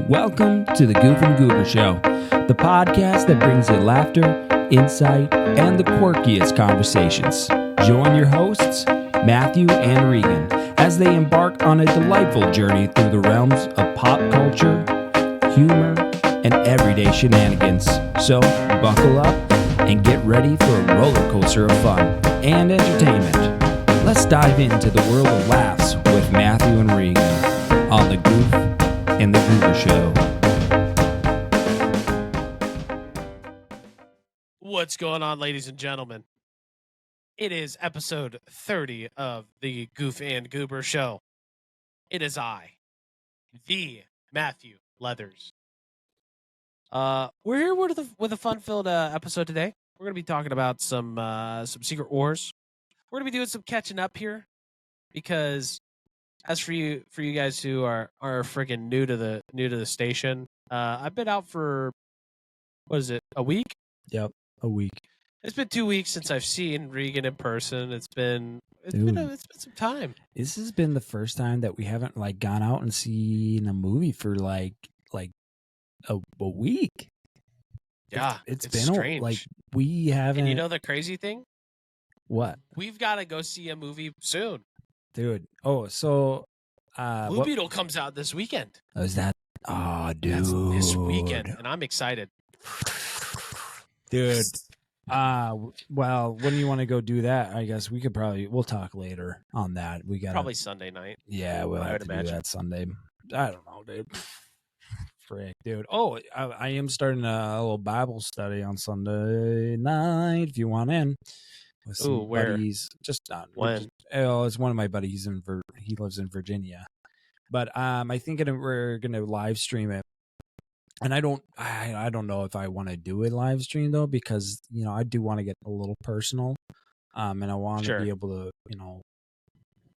Welcome to the Goof and Goober Show, the podcast that brings you laughter, insight, and the quirkiest conversations. Join your hosts, Matthew and Regan, as they embark on a delightful journey through the realms of pop culture, humor, and everyday shenanigans. So, buckle up and get ready for a roller coaster of fun and entertainment. Let's dive into the world of laughs with Matthew and Regan on the Goof and the Goober Show. What's going on, ladies and gentlemen? It is episode 30 of the Goof and Goober Show. It is I, the Matthew Leathers. We're here with a fun-filled episode today. We're going to be talking about some Secret Wars. We're going to be doing some catching up here because, as for you guys who are freaking new to the station, I've been out for a week? Yep, a week. It's been 2 weeks since I've seen Regan in person. It's been some time. This has been the first time that we haven't gone out and seen a movie for like a week. Yeah, it's been strange. We haven't. And you know the crazy thing? What? We've got to go see a movie soon, dude. Oh, so Blue Beetle comes out this weekend. Oh, is that? Oh, dude, that's this weekend, and I'm excited, dude. Well, when do you want to go do that? I guess we'll talk later on that. We got probably Sunday night. Yeah, we'll have to do that Sunday. I don't know, dude. Frick, dude. Oh, I am starting a little Bible study on Sunday night. If you want in, with some buddies. Just when? It's one of my buddies he lives in Virginia. But I think we're gonna live stream it. And I don't know if I want to do a live stream though, because I do want to get a little personal, and I want to be able to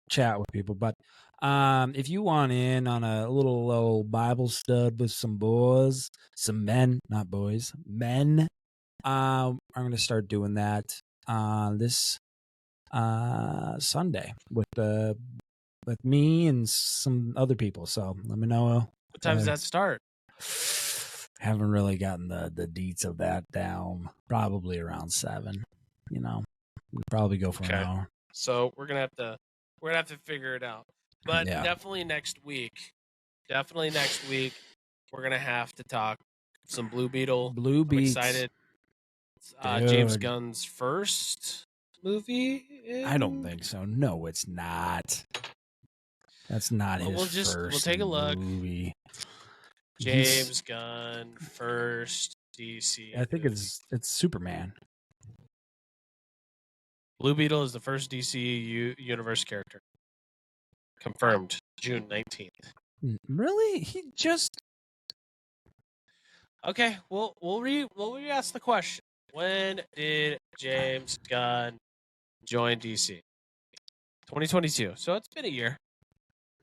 chat with people. But if you want in on a little Bible stud with some boys, some men, not boys, men, I'm gonna start doing that this Sunday with me and some other people. So let me know. What time does that start? Haven't really gotten the deets of that down. Probably around 7. We'll probably go for an hour. So we're gonna have to figure it out. But definitely next week. We're gonna have to talk some Blue Beetle. Blue Beats. I'm excited. James Gunn's first movie. I don't think so. No, it's not. That's not his first. We'll take a look. Movie. James Gunn first DC. I think it's Superman. Blue Beetle is the first DC universe character. Confirmed June 19th. Really? He just Okay, we'll re-ask the question. When did James Gunn join DC? 2022. So it's been a year.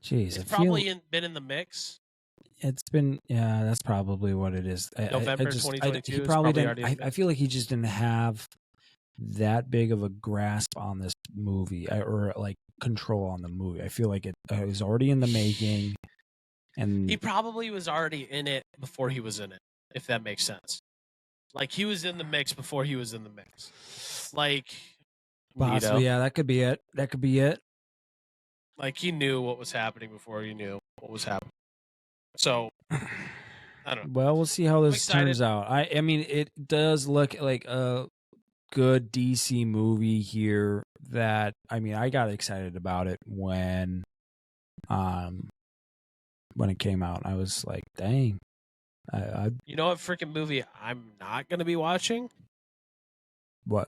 Jeez, it's probably been in the mix. It's been, that's probably what it is. November 2022. He probably didn't. I feel like he just didn't have that big of a grasp on this movie or control on the movie. I feel like it was already in the making, and he probably was already in it before he was in it. If that makes sense. He was in the mix before he was in the mix. Possibly, yeah, that could be it. He knew what was happening before he knew what was happening. So, I don't know. Well, we'll see how this turns out. I mean, it does look like a good DC movie here that, I got excited about it when it came out. I was like, dang. You know what freaking movie I'm not going to be watching? What?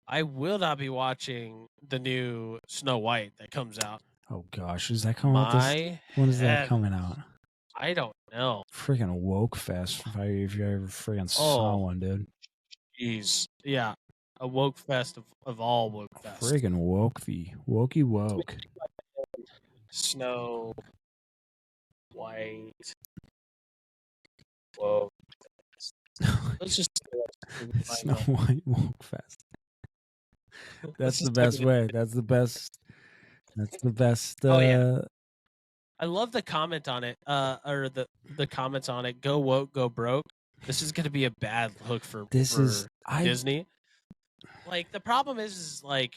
I will not be watching the new Snow White that comes out. Oh, gosh. Is that coming out? When is that coming out? I don't know. Freaking woke fest. If you ever freaking saw one, dude. Jeez. Yeah. A woke fest of all woke fest. Freaking wokey woke. Snow White. Woke fest. Let's just Snow White woke fest. That's the best way. That's the best. I love the comment on it, or the comments on it. Go woke, go broke. This is going to be a bad look for Disney. Like the problem is like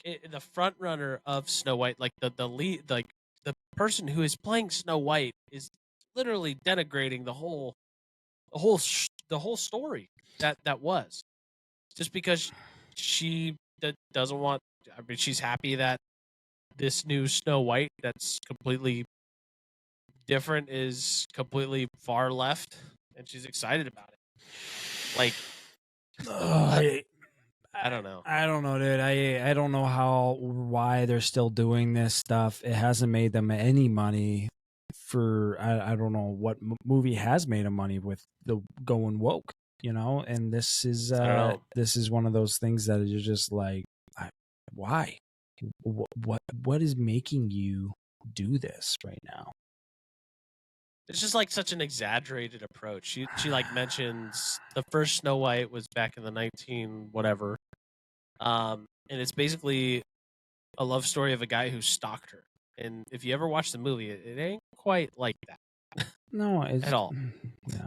the front runner of Snow White, like the lead, like the person who is playing Snow White is literally denigrating the whole story that was just because she doesn't want. I mean, she's happy that this new Snow White that's completely different is completely far left, and she's excited about it. Like, I don't know. I don't know, dude. I don't know why they're still doing this stuff. It hasn't made them any money. I don't know what movie has made them money with the going woke, and this is one of those things that you're just like, why? What is making you do this right now? It's just like such an exaggerated approach. She like mentions the first Snow White was back in the 19 whatever, and it's basically a love story of a guy who stalked her. And if you ever watch the movie, it ain't quite like that. No, at all. Yeah,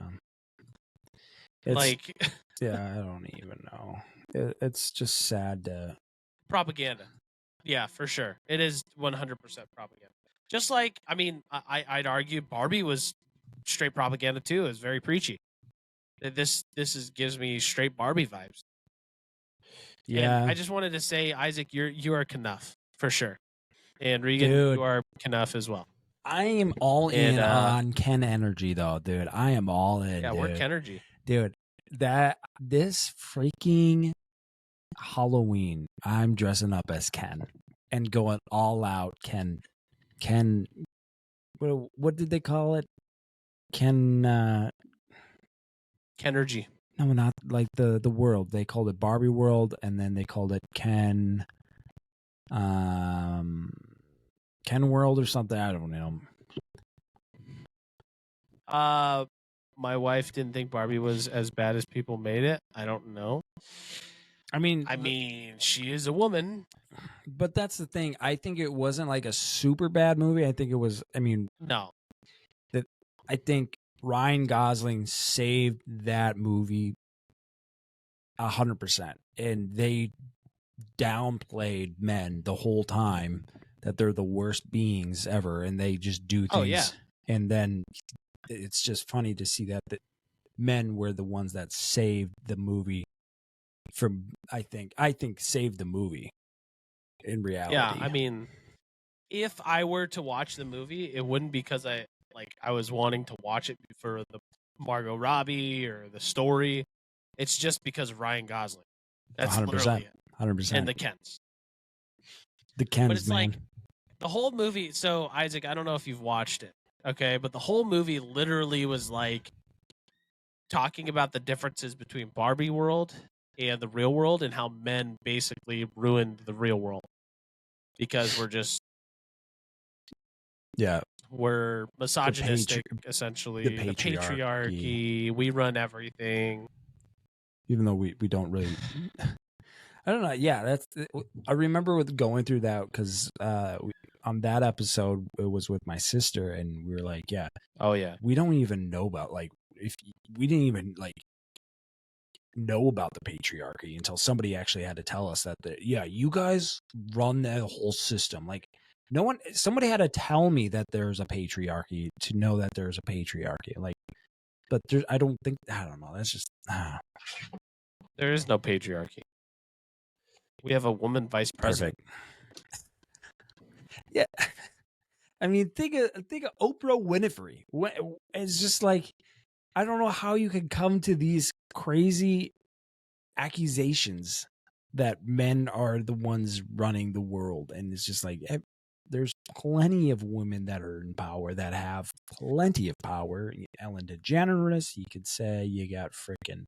like yeah, I don't even know. It's just sad to propaganda. Yeah, for sure. It is 100% propaganda. Just like, I mean, I'd argue Barbie was straight propaganda too. It's very preachy. This gives me straight Barbie vibes. Yeah. And I just wanted to say, Isaac, you are Knuff for sure, and Regan, you are Knuff as well. I am all in on Ken energy though, dude. I am all in. Yeah, we're Kenergy, dude. This freaking Halloween, I'm dressing up as Ken and going all out. Ken. What did they call it? Kenergy. No, not like the world. They called it Barbie World, and then they called it Ken World or something. I don't know. My wife didn't think Barbie was as bad as people made it. I don't know. I mean, she is a woman. But that's the thing. I think it wasn't like a super bad movie. I think it was. No. I think Ryan Gosling saved that movie 100%, and they downplayed men the whole time that they're the worst beings ever, and they just do things. Oh, yeah. And then it's just funny to see that men were the ones that saved the movie from. I think saved the movie in reality. Yeah, I mean, if I were to watch the movie, it wouldn't because I was wanting to watch it for the Margot Robbie or the story. It's just because of Ryan Gosling. That's 100%. 100%. And the Kens. The Kens, but it's man. like the whole movie. So, Isaac, I don't know if you've watched it, okay? But the whole movie literally was like talking about the differences between Barbie world and the real world and how men basically ruined the real world because we're just we're misogynistic, essentially. The patriarchy. We run everything. Even though we don't really. I don't know. Yeah, I remember going through that because on that episode it was with my sister, and we were like, "Yeah, oh yeah, we don't even know about if we didn't even know about the patriarchy until somebody actually had to tell us that you guys run that whole system. Like somebody had to tell me that there's a patriarchy to know that there's a patriarchy. But I don't know. That's just there is no patriarchy. We have a woman vice president. Perfect. Yeah. I mean, think of Oprah Winfrey. It's just like, I don't know how you can come to these crazy accusations that men are the ones running the world. And it's just like, there's plenty of women that are in power that have plenty of power. Ellen DeGeneres, you could say. You got freaking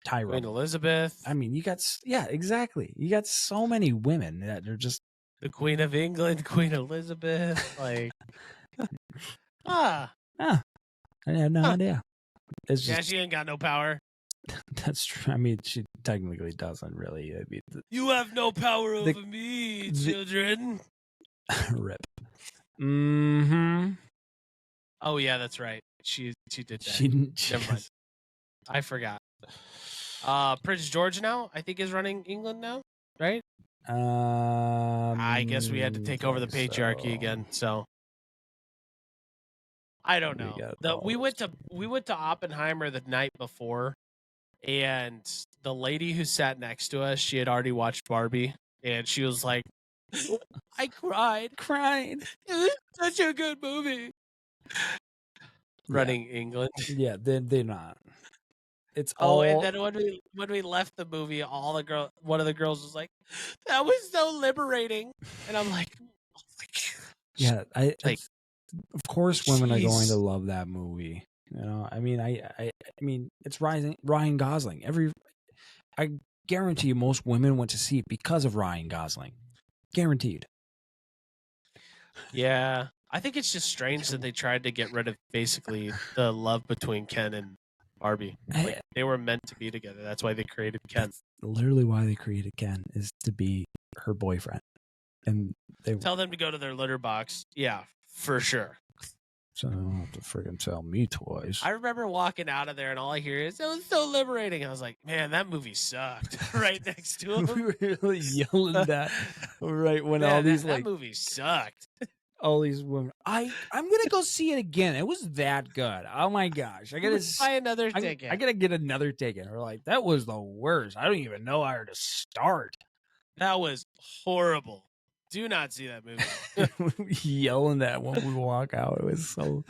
Tyra. Queen Elizabeth. I mean, you got, yeah, exactly. You got so many women that are just. The Queen of England, Queen Elizabeth. Like, I had no idea. It's just, she ain't got no power. That's true. I mean, she technically doesn't really. I mean, you have no power over me, children. Rip. Mm-hmm. Oh yeah, that's right. She did that. She didn't. Never mind. I forgot. Prince George now, I think, is running England now, right? I guess we had to take over the patriarchy again. So I don't know. We went to Oppenheimer the night before, and the lady who sat next to us, she had already watched Barbie, and she was like, "I cried. Crying. It was such a good movie." Running England. Yeah, they're not. It's Oh, all. and then when we left the movie, one of the girls was like, "That was so liberating," and I'm like, "Oh my God." Yeah, of course, women are going to Jeez. love that movie. You know, I mean, I mean, it's Ryan Gosling. I guarantee you, most women went to see it because of Ryan Gosling. Guaranteed. Yeah, I think it's just strange that they tried to get rid of basically the love between Ken and Barbie. Like, they were meant to be together. That's why they created Ken. That's literally why they created Ken, is to be her boyfriend. And they tell them to go to their litter box. Yeah, for sure. So they don't have to friggin' sell me toys. I remember walking out of there and all I hear is, "It was so liberating." I was like, "Man, that movie sucked." Right next to him. We were really yelling that right when Man, all these that movie sucked. All these women. I'm gonna go see it again. It was that good. Oh my gosh! I gotta buy another ticket. I gotta get another ticket. We're like, that was the worst. I don't even know where to start. That was horrible. Do not see that movie. Yelling that when we walk out. It was so.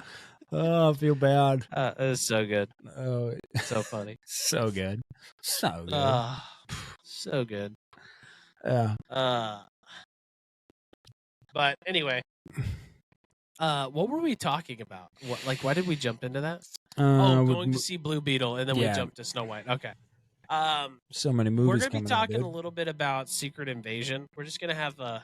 Oh, I feel bad. It was so good. Oh, so funny. So good. So good. So good. Yeah. But anyway, what were we talking about? Why did we jump into that? Going to see Blue Beetle, and then we jumped to Snow White. Okay. So many movies. We're gonna be talking a little bit about Secret Invasion. We're just gonna have a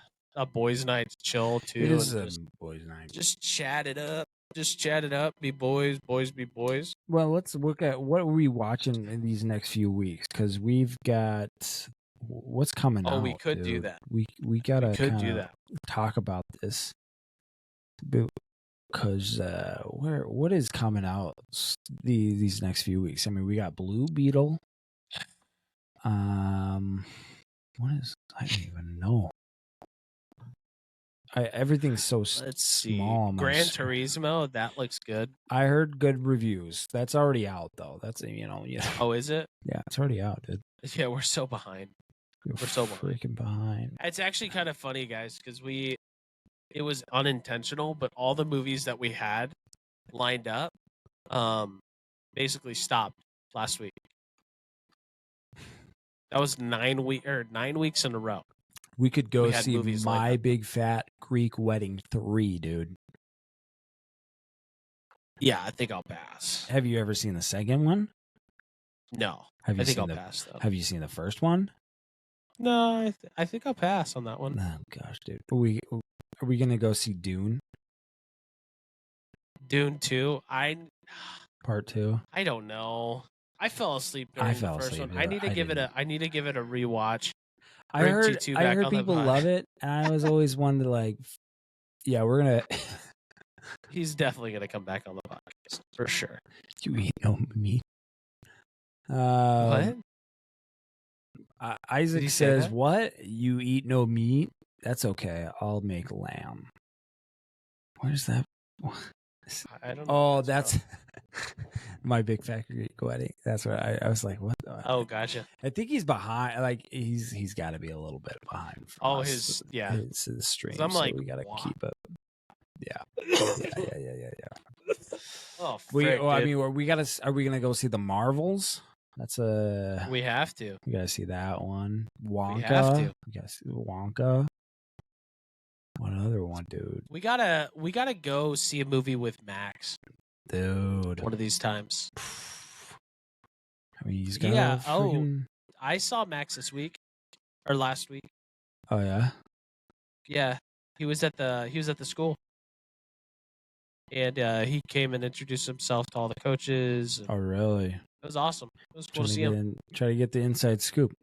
boys' night to chill too. It is a boys' night. Just chat it up. Just chat it up. Be boys. Boys be boys. Well, let's look at what are we watching in these next few weeks, because we've got what's coming out. We could do that. We gotta do that. Talk about this, because what is coming out these next few weeks? I mean, we got Blue Beetle. What is? I don't even know. Everything's so small. Gran Turismo, that looks good. I heard good reviews. That's already out though. That's Oh, is it? Yeah, it's already out, dude. Yeah, we're so behind. We're so freaking behind. It's actually kind of funny, guys, because it was unintentional, but all the movies that we had lined up, basically stopped last week. That was 9 weeks in a row. We could go see My Big Fat Greek Wedding 3, dude. Yeah, I think I'll pass. Have you ever seen the second one? No. I think I'll pass, though. Have you seen the first one? No, I think I'll pass on that one. Oh, gosh, dude. Are we going to go see Dune? Dune 2? Part 2? I don't know. I fell asleep during the first one. I need to give it a rewatch. I heard people love it, and I was always one to like, yeah, we're gonna. He's definitely gonna come back on the podcast for sure. You eat no meat. What? Isaac says, "What? You eat no meat? That's okay. I'll make lamb." Where's that? I don't know. Oh, that's My Big Fat Greek Wedding. That's what I was like. What? Oh, gotcha. I think he's behind. Like he's got to be a little bit behind. His stream. I'm like, we got to keep it. Yeah. Oh, I mean, are we gonna go see the Marvels? We have to. We gotta see that one. Wonka. We have to. We gotta see Wonka. What other one, dude? We gotta go see a movie with Max, dude. One of these times. I mean, he's got I saw Max this week or last week. Oh yeah. Yeah, he was at the school, and he came and introduced himself to all the coaches. Oh really? It was awesome. It was cool to see him. Try to get the inside scoop.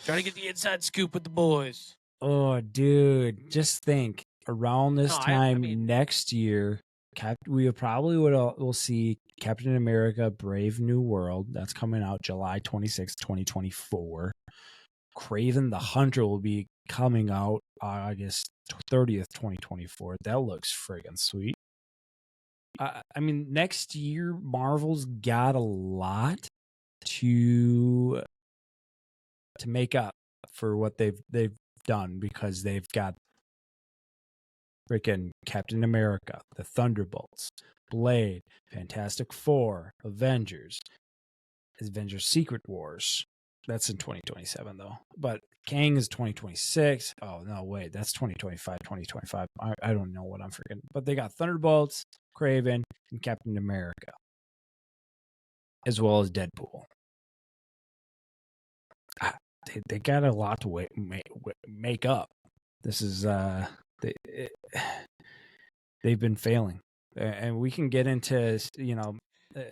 Try to get the inside scoop with the boys. Oh, dude, just think around this time next year, we'll see Captain America: Brave New World. That's coming out July 26, 2024. Kraven the Hunter will be coming out August 30th, 2024. That looks friggin' sweet. I mean, next year Marvel's got a lot to make up for what they've done, because they've got freaking Captain America, the Thunderbolts, Blade, Fantastic Four, Avengers Secret Wars. That's in 2027 though. But Kang is 2026. Oh no, wait, that's 2025, 2025. I don't know what I'm forgetting. But they got Thunderbolts, Kraven, and Captain America, as well as Deadpool. They got a lot to make up. This is they've been failing, and we can get into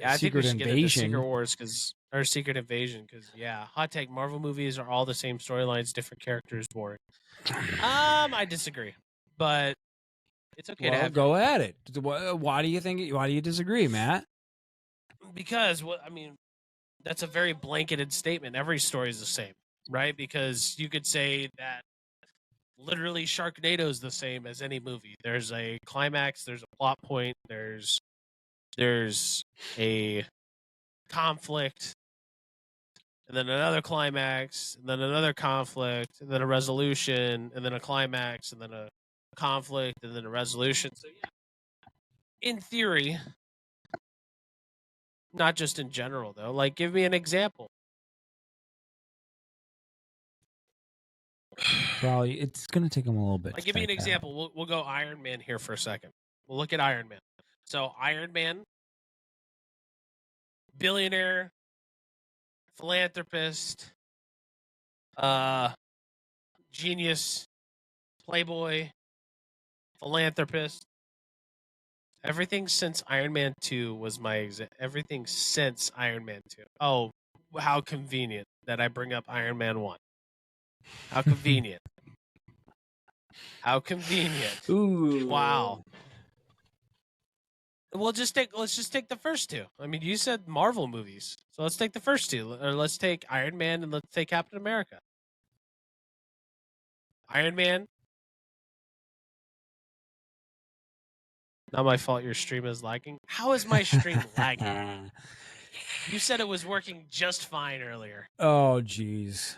I think we should get into Secret Wars or Secret Invasion, because hot take: Marvel movies are all the same storylines, different characters, boring. I disagree, but it's okay to have. Go at it. Why do you disagree, Matt? Because that's a very blanketed statement. Every story is the same, right? Because you could say that literally Sharknado is the same as any movie. There's a climax, there's a plot point, there's a conflict, and then another climax, and then another conflict, and then a resolution, and then a climax, and then a conflict, and then a resolution. So in theory, not just in general though. Like, give me an example. Probably it's going to take them a little bit. Like, give me an example. We'll go Iron Man here for a second. We'll look at Iron Man. So Iron Man, billionaire, philanthropist, genius, playboy, philanthropist. Everything since Iron Man 2 was everything since Iron Man 2. Oh, how convenient that I bring up Iron Man 1. How convenient. How convenient. Ooh. Wow. Let's just take the first two. I mean, you said Marvel movies. So let's take the first two. Or let's take Iron Man and let's take Captain America. Iron Man. Not my fault your stream is lagging. How is my stream lagging? You said it was working just fine earlier. Oh, jeez.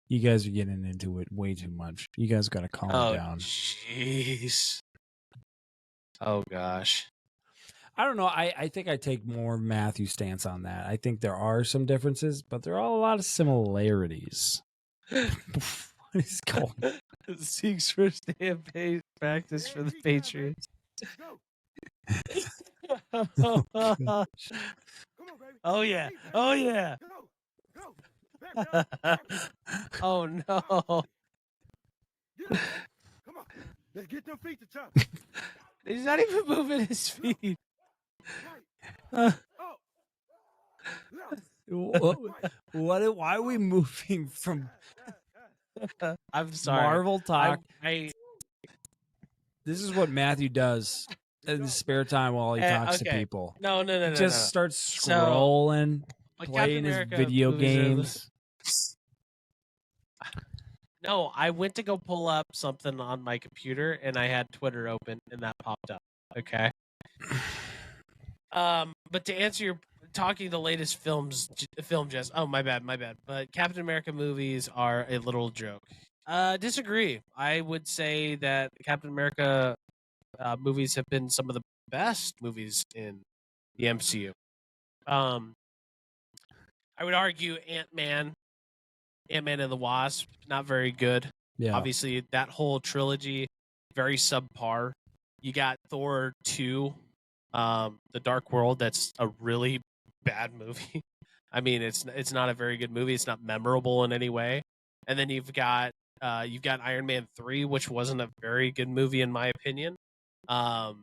You guys are getting into it way too much. You guys got to calm down. Jeez. Oh, gosh. I don't know. I think I take more Matthew's stance on that. I think there are some differences, but there are a lot of similarities. What is going on? Seeks first day of practice for the Patriots. Oh, yeah. Oh, yeah. Oh, no. Come on. Let's get them feet to chop. He's not even moving his feet. Why are we moving from I'm sorry. Marvel talk? This is what Matthew does in his spare time while he talks to people. No. He just starts scrolling, playing his video games. No, I went to go pull up something on my computer, and I had Twitter open, and that popped up. Okay. But to answer your talking the latest film just. Oh, my bad. But Captain America movies are a little joke. Disagree. I would say that Captain America movies have been some of the best movies in the MCU. I would argue Ant-Man and the Wasp, not very good. Yeah. Obviously, that whole trilogy, very subpar. You got Thor 2, The Dark World. That's a really bad movie. I mean, it's not a very good movie. It's not memorable in any way. And then you've got Iron Man 3, which wasn't a very good movie in my opinion. I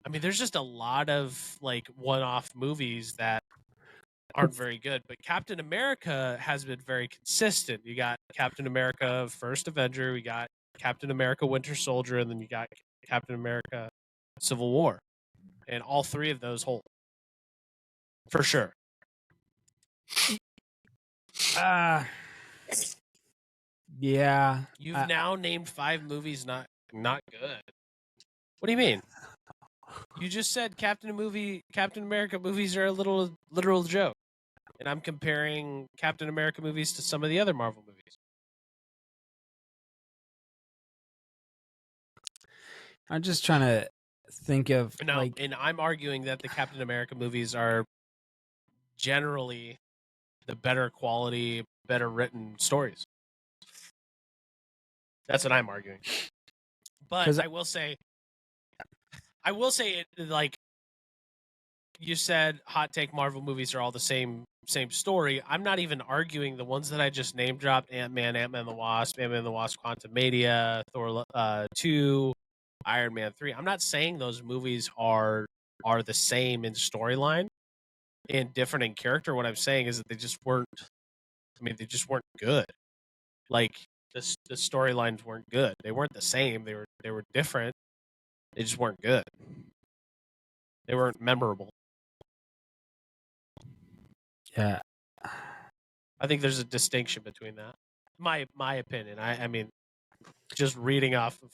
mean, there's just a lot of like one-off movies that aren't very good, but Captain America has been very consistent. You got Captain America First Avenger, we got Captain America Winter Soldier, and then you got Captain America Civil War. And all three of those hold. For sure. Yeah. You've now named 5 movies not good. What do you mean? You just said Captain America movies are a literal joke. And I'm comparing Captain America movies to some of the other Marvel movies. I'm just trying to think of No, and I'm arguing that the Captain America movies are generally the better quality, better written stories. That's what I'm arguing. But I will say, like you said, hot take Marvel movies are all the same story. I'm not even arguing the ones that I just name dropped: Ant-Man and the Wasp, Quantumania, Thor 2, Iron Man 3. I'm not saying those movies are the same in storyline and different in character. What I'm saying is that they just weren't. I mean, they just weren't good. Like the storylines weren't good. They weren't the same. They were different. They just weren't good. They weren't memorable. Yeah. I think there's a distinction between that. My opinion. I mean, just reading off of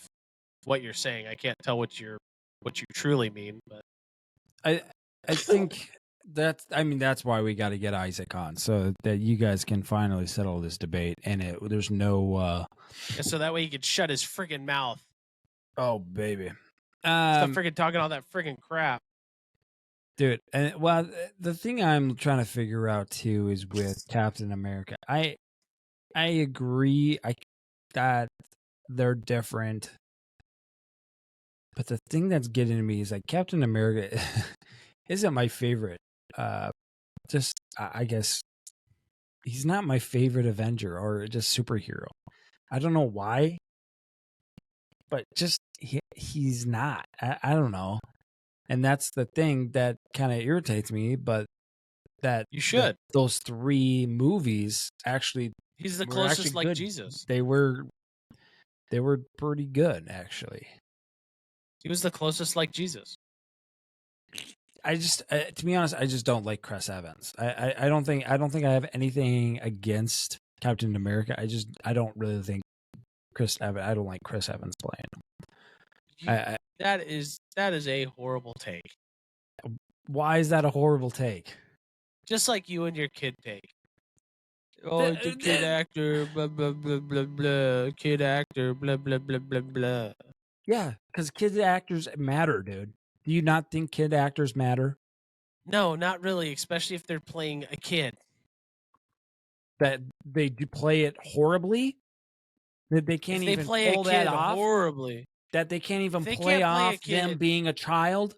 what you're saying, I can't tell what you truly mean, but I think that's why we got to get Isaac on, so that you guys can finally settle this debate, and there's no so that way he could shut his freaking mouth. Oh baby. Stop freaking talking all that freaking crap. Dude, and well, the thing I'm trying to figure out too is with Captain America. I agree that they're different, but the thing that's getting to me is like Captain America isn't my favorite. Just I guess he's not my favorite Avenger or just superhero. I don't know why, but just he's not. I don't know. And that's the thing that kind of irritates me, but that you should. Those 3 movies actually, he's the closest like good. Jesus. They were pretty good, actually. He was the closest like Jesus. I just, to be honest, I just don't like Chris Evans. I don't think I have anything against Captain America. I don't really think Chris Evans. I don't like Chris Evans playing him. That is a horrible take. Why is that a horrible take? Just like you and your kid take. Oh, the kid actor, blah, blah, blah, blah, blah. Kid actor, blah, blah, blah, blah, blah. Yeah, because kid actors matter, dude. Do you not think kid actors matter? No, not really, especially if they're playing a kid. That they do play it horribly? That they can't even pull that off? Horribly. That they can't even play off them being a child?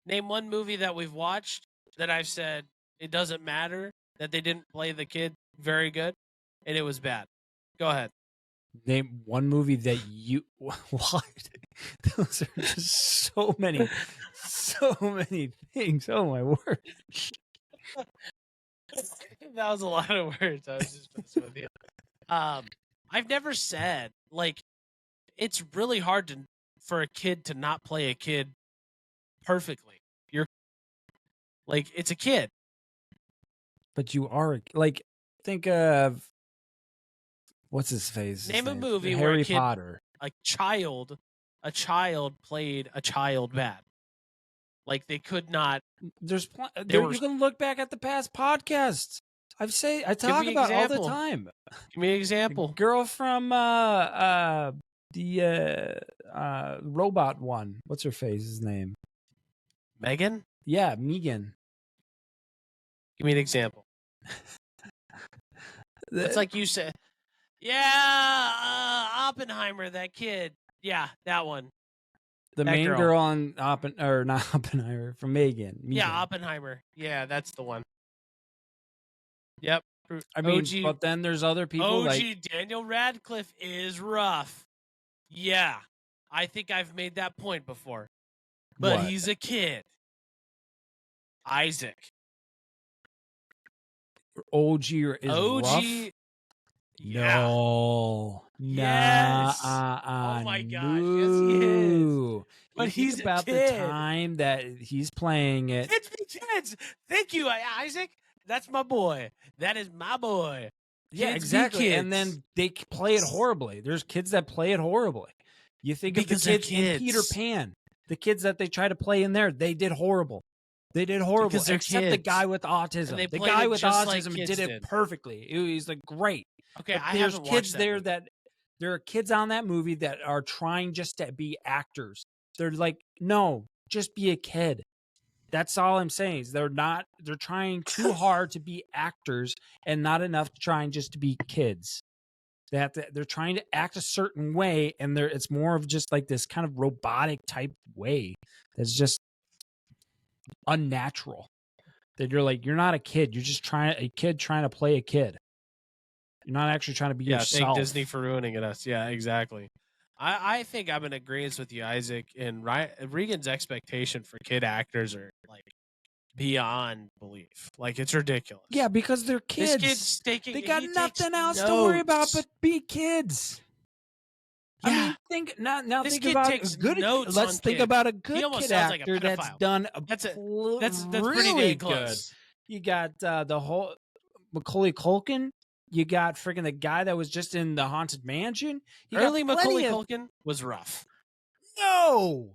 Name one movie that we've watched that I've said it doesn't matter that they didn't play the kid very good and it was bad. Go ahead. Name one movie that you... What? Those are just so many things. Oh, my word. That was a lot of words. I was just messing with you. I've never said, like, it's really hard for a kid to not play a kid perfectly. You're like, it's a kid. But you are, like, think of... What's his face? Name a movie Harry where a kid, Potter. a child played a child bad. Like they could not. You can look back at the past podcasts. I talk about all the time. Give me an example. The girl from the robot one. What's her face? His name? Megan? Yeah, Megan. Give me an example. It's like you said. Yeah, Oppenheimer, that kid. Yeah, that one. The main girl on not Oppenheimer, from Megan. Yeah, Oppenheimer. Yeah, that's the one. Yep. I mean, but then there's other people like Daniel Radcliffe is rough. Yeah, I think I've made that point before. But he's a kid. Isaac. OG is rough? Yeah. No. Yes. Nah, Oh my gosh, no. yes, he is. But You he's think a about the kid. time that he's playing it. Kids be kids. Thank you, Isaac. That's my boy. That is my boy. Yeah, Kids exactly. be And kids. then they play it horribly. There's kids that play it horribly. You think Because of they're the kids in Peter kids. Pan. The kids that they try to play in there, they did horrible. They did horrible. Because they're Except the kids. guy with And autism. they The played guy it with just like autism kids did it did. perfectly. He's like great. Okay, But I there's haven't kids watched that there movie. that there are kids on that movie that are trying just to be actors. They're like, no, just be a kid. That's all I'm saying. Is they're trying too hard to be actors and not enough to trying just to be kids. They're trying to act a certain way, and it's more of just like this kind of robotic type way that's just unnatural. That you're like, you're not a kid. You're just a kid trying to play a kid. You're not actually trying to be yourself. Thank Disney for ruining it us. Yeah, exactly. I think I'm in agreement with you, Isaac. And Regan's expectation for kid actors are like beyond belief. Like it's ridiculous. Yeah, because they're kids. This kid's taking. They got he nothing takes else to worry about notes. but be kids. Yeah. I mean, think This think kid about takes a good. notes Let's on think kids. about a He good almost kid sounds like a actor that's pedophile. done That's really pretty dang good. close. You got the whole Macaulay Culkin. You got freaking the guy that was just in the Haunted Mansion. You Early got Macaulay plenty of- Culkin was rough. No,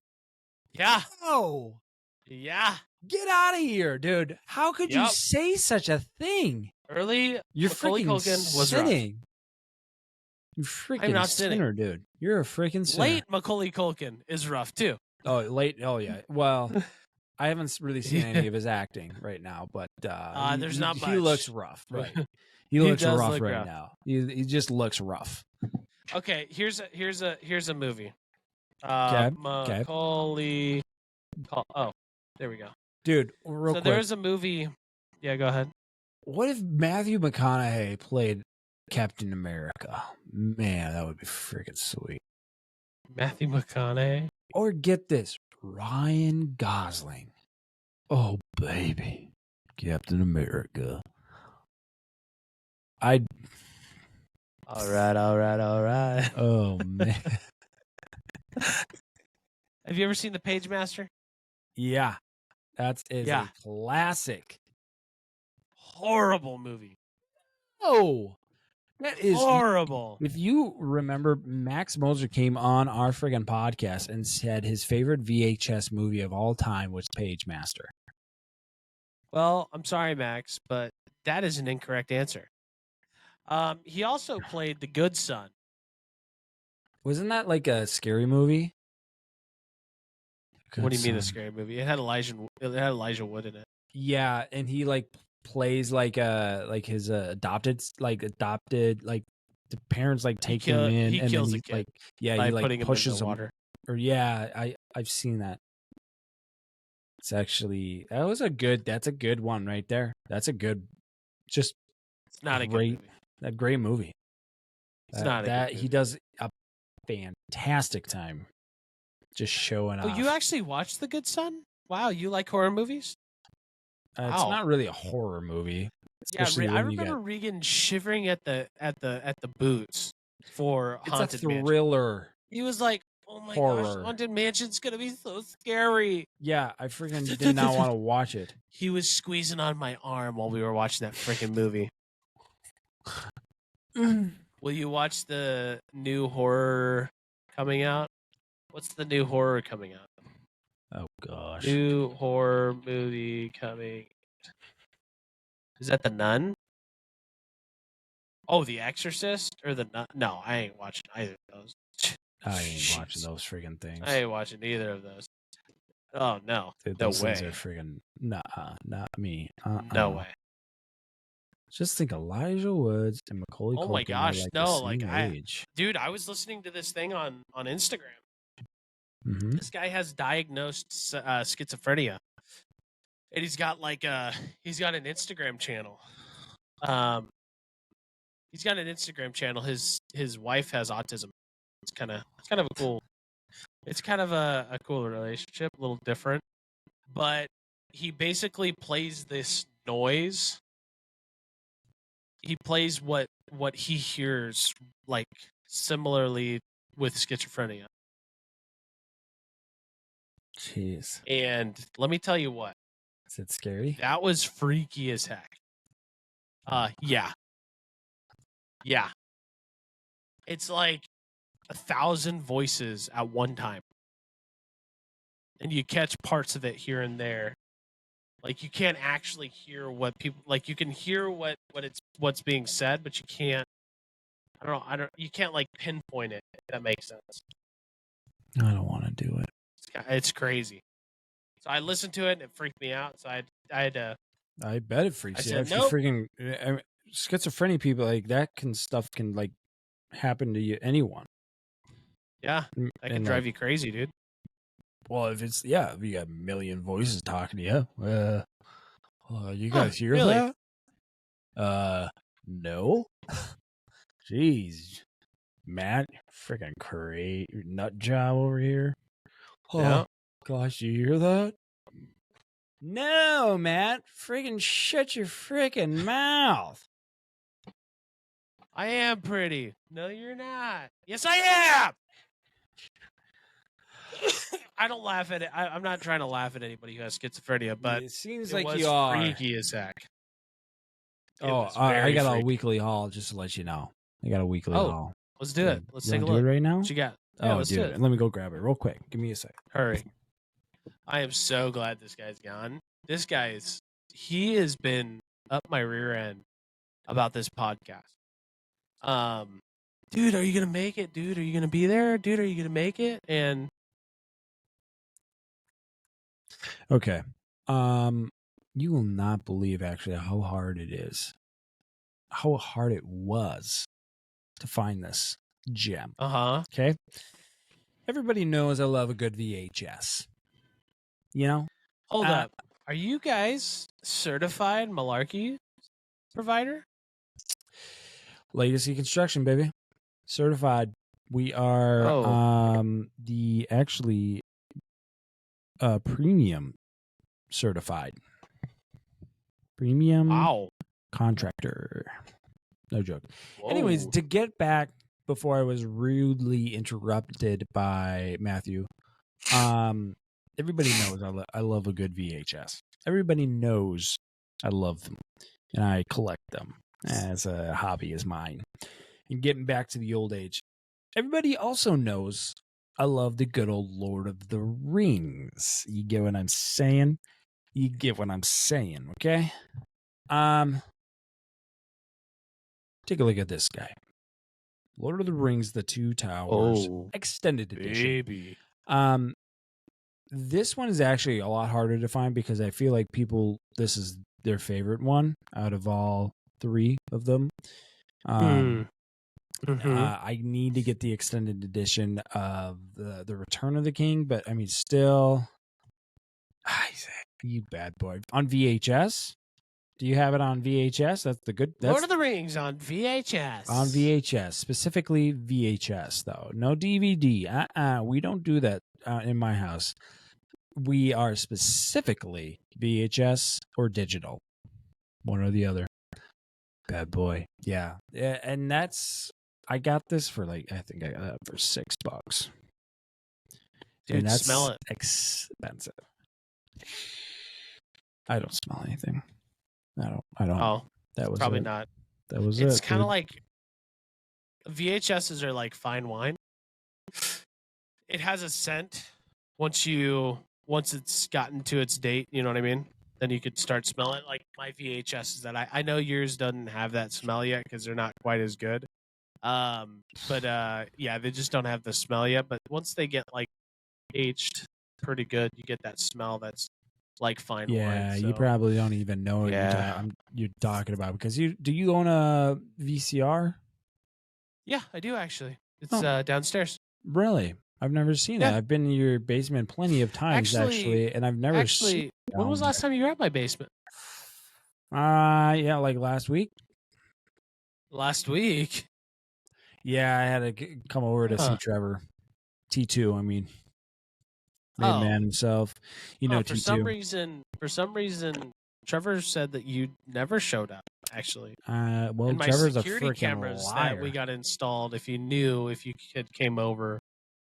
Yeah, no, yeah. get out of here, dude! How could you Yep. say such a thing? Early You're Macaulay freaking Culkin was rough. sinning. You freaking I'm not sinner, dude. You're a freaking sinner. Late Macaulay Culkin is rough too. Oh, late. Oh, yeah. Well, I haven't really seen any of his acting right now, but there's not He much. looks rough, right? He He looks does rough look right rough. now. He just looks rough. Okay, here's a movie. Okay. Macaulay. Oh, there we go. Dude, real So quick. there's a movie. Yeah, go ahead. What if Matthew McConaughey played Captain America? Man, that would be freaking sweet. Matthew McConaughey. Or get this, Ryan Gosling. Oh, baby. Captain America. All right. Oh, man. Have you ever seen The Page Master? Yeah. That's Yeah. a classic. Horrible movie. Oh, that is Horrible. If you remember, Max Moser came on our friggin' podcast and said his favorite VHS movie of all time was Page Master. Well, I'm sorry, Max, but that is an incorrect answer. He also played the good son. Wasn't that like a scary movie? What do you mean a Good Son. scary movie? It had Elijah Wood in it. Yeah, and he like plays like his adopted like the parents like take him in he and kills then a kid like yeah by he like putting him pushes in the him water. or yeah I've seen that. It's actually that's a good one right there. That's a good just It's not a good great movie. a great movie. It's not a good he movie. does a fantastic time just showing Oh, off. you actually watched The Good Son? Wow, you like horror movies? It's Wow. not really a horror movie. Yeah, Especially I when you remember Regan shivering at the boots for it's a Haunted Mansion. thriller. He was like, "Oh my Horror. gosh, Haunted Mansion's gonna be so scary." Yeah, I freaking did not want to watch it. He was squeezing on my arm while we were watching that freaking movie. Will you watch the new horror coming out? What's the new horror coming out? Oh gosh. New horror movie coming. Is that The Nun? Oh, The Exorcist or The Nun? No, I ain't watching either of those. I ain't watching Jeez. those freaking things. I ain't watching either of those. Oh no, Dude, no those things way, are freaking not me. no way. Just think Elijah Woods and Macaulay Oh Culkin my are, gosh, like no, the like, same age. Dude, I was listening to this thing on Instagram. Mm-hmm. This guy has diagnosed schizophrenia, and he's got he's got an Instagram channel. He's got an Instagram channel. His wife has autism. It's kind of a cool. It's kind of a cool relationship, a little different, but he basically plays this noise. He plays what he hears like similarly with schizophrenia. Jeez. And let me tell you what, Is it scary? that was freaky as heck. Yeah. It's like 1,000 voices at one time. And you catch parts of it here and there. Like you can't actually hear what people like. You can hear what's being said, but you can't. You can't like pinpoint it. If that makes sense. I don't want to do it. It's crazy. So I listened to it and it freaked me out. So I had to. I bet it freaks you out. said, If you freaking schizophrenia people like that stuff can like happen to you, anyone. Yeah, that can drive you crazy, dude. Well, if you got a million voices talking to you, you guys hear really? that? No. Jeez, Matt, freaking crazy nut job over here. Yeah. Gosh, you hear that? No, Matt, freaking shut your freaking mouth. I am pretty. No, you're not. Yes, I am. I don't laugh at it. I'm not trying to laugh at anybody who has schizophrenia, but it seems it like was you are. freaky as heck. I got freaky. a weekly haul just to let you know. I got a weekly haul. Let's do it. Let's you take a do look. it right now. What you got? Yeah, let's do it. Let me go grab it real quick. Give me a sec. Hurry. I am so glad this guy's gone. This guy he has been up my rear end about this podcast. Dude, are you going to make it? Dude, are you going to be there? Dude, are you going to make it? And okay. You will not believe actually how hard it is. How hard it was to find this gem. Okay. Everybody knows I love a good VHS. You know? Hold up. Are you guys certified malarkey provider? Legacy Construction, baby. Certified. We are the actually premium certified. Premium contractor. No joke. Whoa. Anyways, to get back before I was rudely interrupted by Matthew, everybody knows I love a good VHS. Everybody knows I love them, and I collect them as a hobby is mine. And getting back to the old age, everybody also knows I love the good old Lord of the Rings. You get what I'm saying? You get what I'm saying, okay? Take a look at this guy. Lord of the Rings, The Two Towers, extended edition. Baby. This one is actually a lot harder to find because I feel like this is their favorite one out of all three of them. I need to get the extended edition of the Return of the King, but I mean, still, you bad boy. On VHS? Do you have it on VHS? That's the good. Lord of the Rings on VHS. On VHS, specifically VHS, though. No DVD. We don't do that in my house. We are specifically VHS or digital. One or the other. Bad boy. Yeah. And I got this for I think I got it for $6. Dude, and that's smell it. Expensive. I don't smell anything. I don't. Oh, that was probably not. That was It's kind of like VHSs are like fine wine. It has a scent once it's gotten to its date. You know what I mean? Then you could start smelling it. Like my VHSs that I know yours doesn't have that smell yet because they're not quite as good. But yeah, they just don't have the smell yet. But once they get like aged pretty good, you get that smell that's like fine wine. Yeah, so. You probably don't even know what you're talking about because do you own a VCR? Yeah, I do actually. It's downstairs. Really? I've never seen it. I've been in your basement plenty of times actually, and I've never seen it. When was the last time you were at my basement? Yeah, like last week. Last week? Yeah, I had to come over to see Trevor. T2, I mean. Main man himself. You know, for some reason, Trevor said that you never showed up. actually. Well, And my Trevor's a security freaking cameras liar. that we got installed, if you kid came over,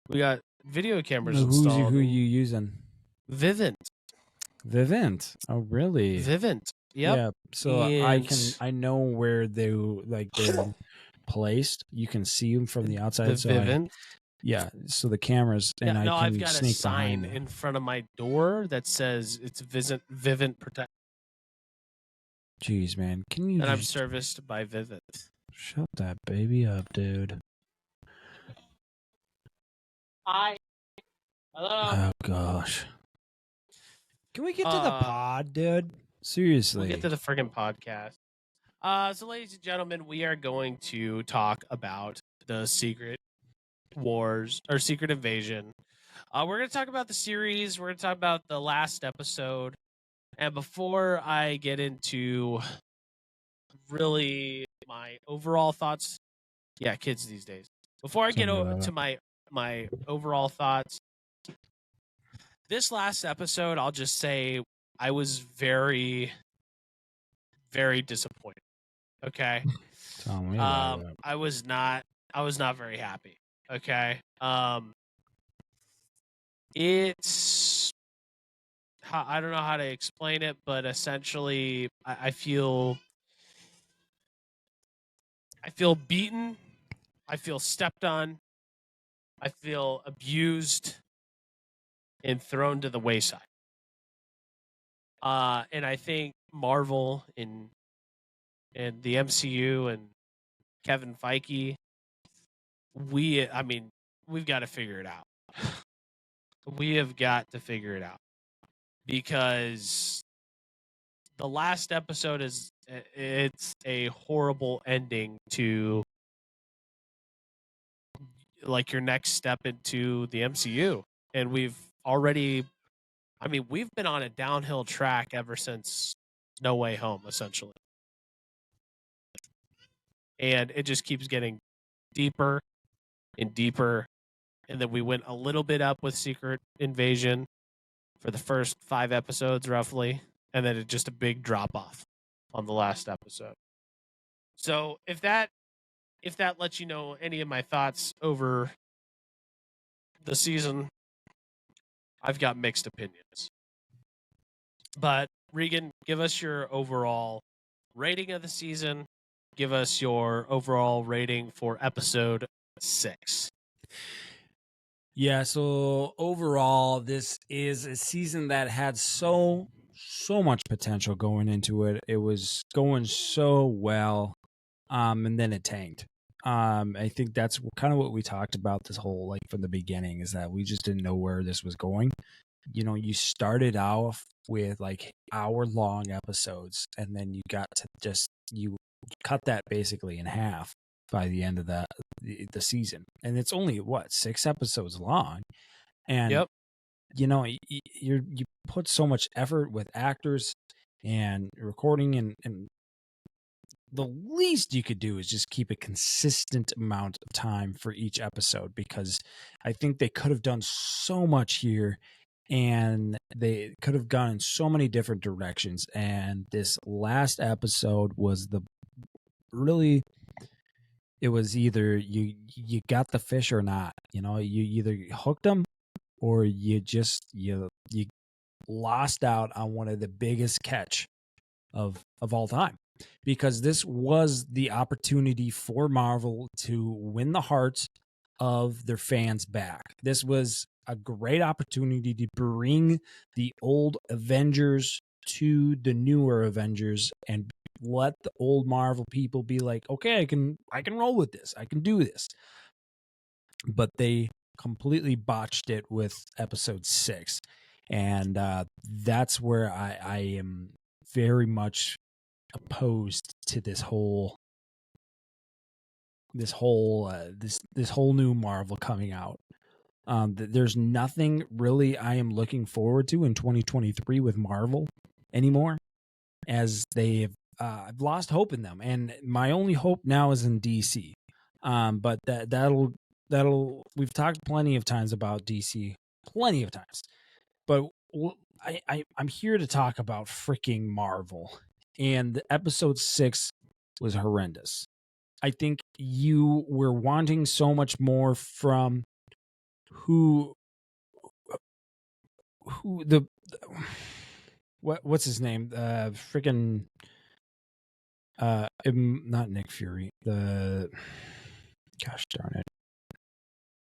we got video cameras Who installed. you using? Vivint. Vivint. Oh, really? Vivint. Yep. Yeah. So I know where they're placed. You can see them from the outside. The Vivint. So the cameras and I can I've got a sneak sign behind in front of my door that says it's Vivint Protect. Jeez, man. Can you And I'm serviced by Vivint. shut that baby up, dude? Hi. Hello. Oh gosh. Can we get to the pod, dude? Seriously. We'll get to the friggin' podcast. So, ladies and gentlemen, we are going to talk about the Secret Wars or Secret Invasion. We're going to talk about the series. We're going to talk about the last episode. And before I get into really my overall thoughts, yeah, kids these days. Before I get to my overall thoughts, this last episode, I'll just say I was very, very disappointed. Okay. Tell me about it. I was not very happy. Okay. It's I don't know how to explain it, but essentially I feel beaten. I feel stepped on. I feel abused and thrown to the wayside. And I think Marvel and the MCU and Kevin Feige, we've got to figure it out. We have got to figure it out because the last episode it's a horrible ending to like your next step into the MCU. And we've been on a downhill track ever since No Way Home, essentially. And it just keeps getting deeper and deeper. And then we went a little bit up with Secret Invasion for the first 5 episodes, roughly. And then just a big drop off on the last episode. So if that lets you know any of my thoughts over the season, I've got mixed opinions. But Regan, give us your overall rating of the season. Give us your overall rating for episode 6. Yeah, so overall, this is a season that had so much potential going into it. It was going so well, and then it tanked. I think that's kind of what we talked about this whole from the beginning is that we just didn't know where this was going. You started off with hour-long episodes, and then you got to you cut that basically in half by the end of the season, and it's only 6 episodes long, and yep. You put so much effort with actors and recording, and the least you could do is just keep a consistent amount of time for each episode, because I think they could have done so much here, and they could have gone in so many different directions. And this last episode was it was either you got the fish or not. You either hooked them or you lost out on one of the biggest catch of all time, because this was the opportunity for Marvel to win the hearts of their fans back. This was a great opportunity to bring the old Avengers to the newer Avengers and let the old Marvel people be like, okay, I can roll with this. I can do this. But they completely botched it with episode 6. And that's where I am very much opposed to this whole new Marvel coming out. There's nothing really I am looking forward to in 2023 with Marvel anymore, as I've lost hope in them, and my only hope now is in DC. But that'll we've talked plenty of times about DC, plenty of times, but I'm here to talk about freaking Marvel, and episode 6 was horrendous. I think you were wanting so much more from what's his name? Freaking not Nick Fury. Gosh darn it,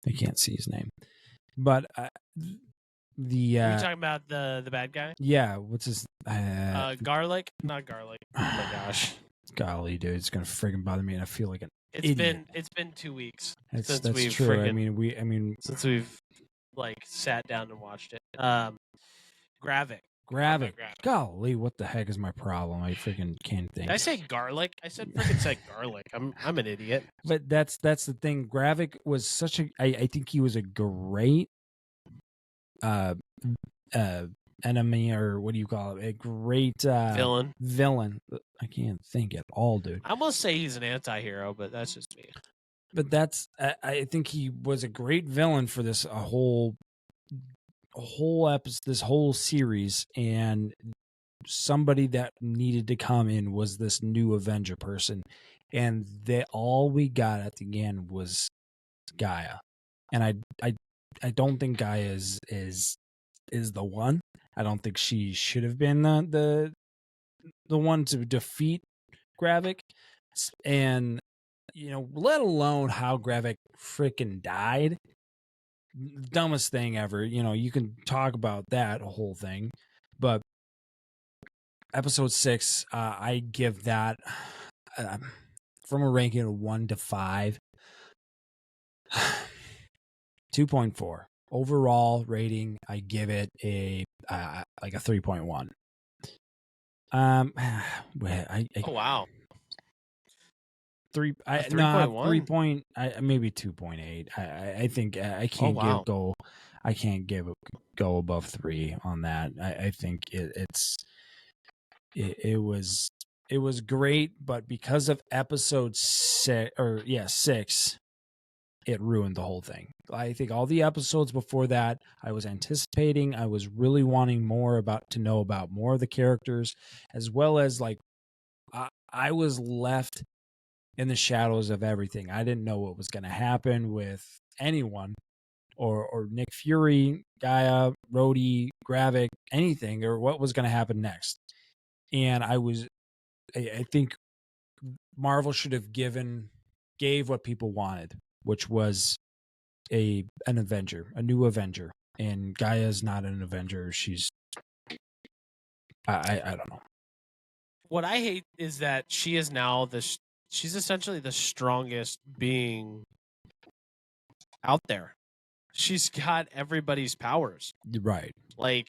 I can't see his name. But Are you talking about the bad guy? Yeah, what's his Garlic? Not garlic. Oh my gosh. Golly, dude, it's gonna friggin' bother me, and I feel like an idiot. It's been 2 weeks That's we've true. since we've like sat down and watched it. Gravik. Gravik. Golly, what the heck is my problem? I freaking can't think. Did I say garlic? I said garlic. I'm an idiot. But that's the thing. Gravik was such a. I think he was a great enemy, or what do you call it? A great Villain. I can't think at all, dude. I almost say he's an anti-hero, but that's just me. But I think he was a great villain for this whole episode, this whole series, and somebody that needed to come in was this new Avenger person, and all we got at the end was Gaia, and I don't think Gaia is the one. I don't think she should have been the one to defeat Gravik, and let alone how Gravik freaking died. Dumbest thing ever. You can talk about that whole thing, but episode 6, I give that from a ranking of 1 to 5, 2.4 overall rating. I give it a 3.1. Oh wow. 3 3.1 maybe 2.8. I think I can't go above 3 on that. I think it was great, but because of episode 6, it ruined the whole thing. I think all the episodes before that, I was anticipating, I was really wanting to know about more of the characters, as well as I was left in the shadows of everything. I didn't know what was going to happen with anyone, or Nick Fury, Gaia, Rhodey, Gravik, anything, or what was going to happen next. And I think Marvel should have gave what people wanted, which was an Avenger, a new Avenger. And Gaia's not an Avenger. She's I don't know. What I hate is that she is now she's essentially the strongest being out there. She's got everybody's powers. Right. Like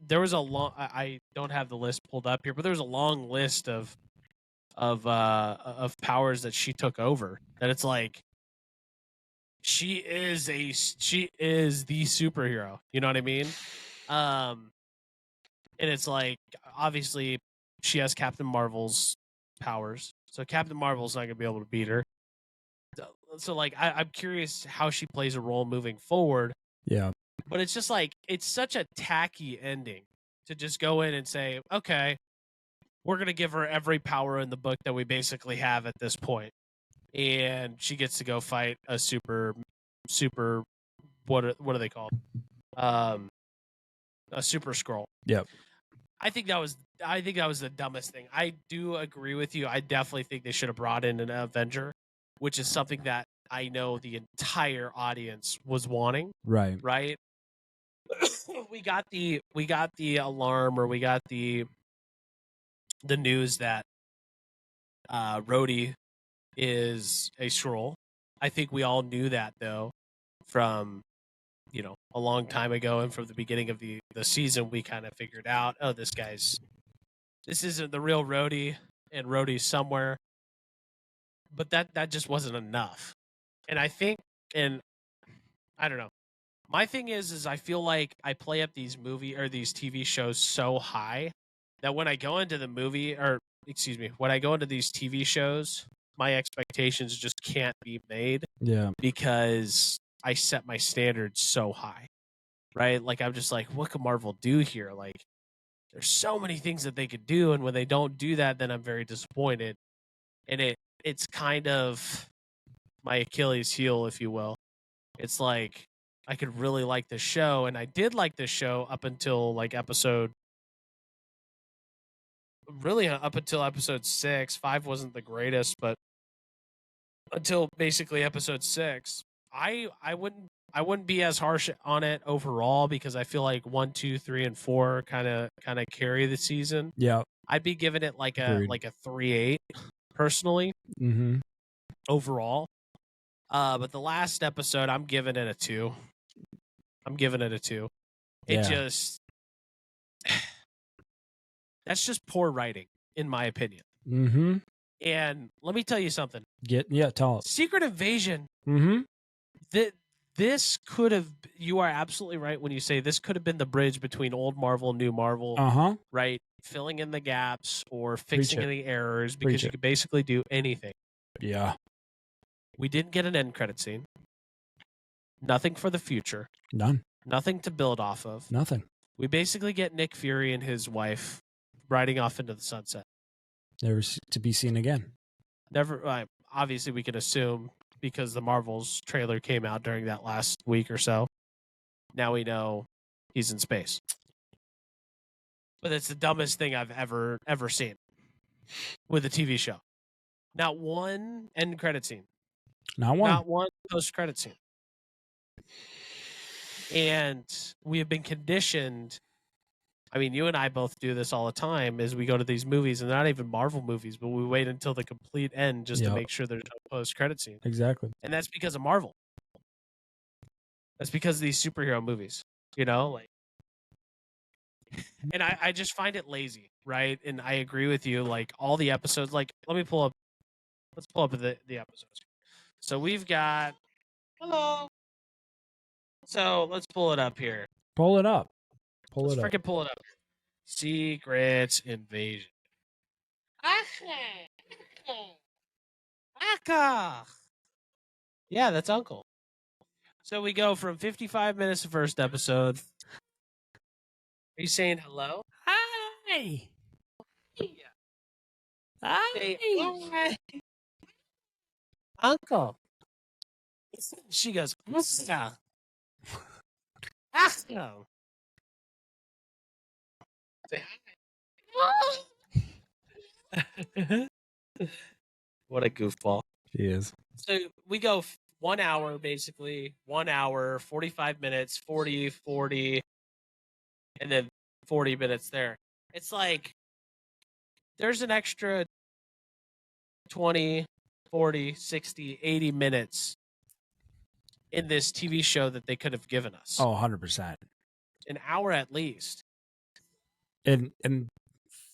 there was I don't have the list pulled up here, but there was a long list of powers that she took over. That it's like she is the superhero. You know what I mean? And it's like, obviously she has Captain Marvel's powers, so Captain Marvel's not gonna be able to beat her. So like I'm curious how she plays a role moving forward. Yeah. But it's just like, it's such a tacky ending to just go in and say, okay, we're going to give her every power in the book that we basically have at this point. And she gets to go fight a super, what are they called? A super Skrull. Yep. I think that was the dumbest thing. I do agree with you. I definitely think they should have brought in an Avenger, which is something that I know the entire audience was wanting. Right. Right. we got the alarm, or we got the news that Rhodey is a Skrull. I think we all knew that, though, from a long time ago, and from the beginning of the season, we kind of figured out, oh, this isn't the real Rhodey, and Rhodey's somewhere. But that just wasn't enough. And I think, and I don't know. My thing is I feel like I play up these these TV shows so high that when I go into when I go into these TV shows, my expectations just can't be made. Yeah. Because I set my standards so high, right? Like, I'm just like, what can Marvel do here? Like, There's so many things that they could do, and when they don't do that, then I'm very disappointed. And it's kind of my Achilles heel, if you will. It's like I could really like this show, and I did like this show up until like up until episode 6. 5 wasn't the greatest, but until basically episode 6, I wouldn't be as harsh on it overall, because I feel like 1, 2, 3, and 4 kind of carry the season. Yeah. I'd be giving it like Agreed. a 3.8 personally Mm-hmm. overall. But the last episode, I'm giving it a 2. It Yeah. just that's just poor writing, in my opinion. Mm-hmm. And let me tell you something. Tell us. Secret Invasion. Mm-hmm. This could have. You are absolutely right when you say this could have been the bridge between old Marvel and new Marvel. Uh-huh. Right, filling in the gaps or fixing it. any errors, because Preach you it. could basically do anything. Yeah. We didn't get an end credit scene. Nothing for the future. None. Nothing to build off of. Nothing. We basically get Nick Fury and his wife riding off into the sunset. Never to be seen again. Never. Obviously, we can assume, because the Marvels trailer came out during that last week or so. Now we know he's in space. But it's the dumbest thing I've ever seen with a TV show. Not one end credit scene. Not one. Not one post credit scene. And we have been conditioned. I mean, you and I both do this all the time, as we go to these movies, and not even Marvel movies, but we wait until the complete end just to Yep. make sure there's no post-credit scene. Exactly. And that's because of Marvel. That's because of these superhero movies, like. And I just find it lazy, right? And I agree with you. Like, all the episodes, like, let's pull up the episodes. So we've got, hello. So let's pull it up here. Pull it up. Let's freaking pull it up. Secret Invasion. Aka. Yeah, that's Uncle. So we go from 55 minutes the first episode. Are you saying hello? Hi. Say, hi. Uncle. She goes, Aka. Aka. Say hi. What a goofball. She is. So we go 1 hour, basically. 1 hour, 45 minutes, 40, and then 40 minutes there. It's like there's an extra 20, 40, 60, 80 minutes in this TV show that they could have given us. Oh, 100%. An hour at least. And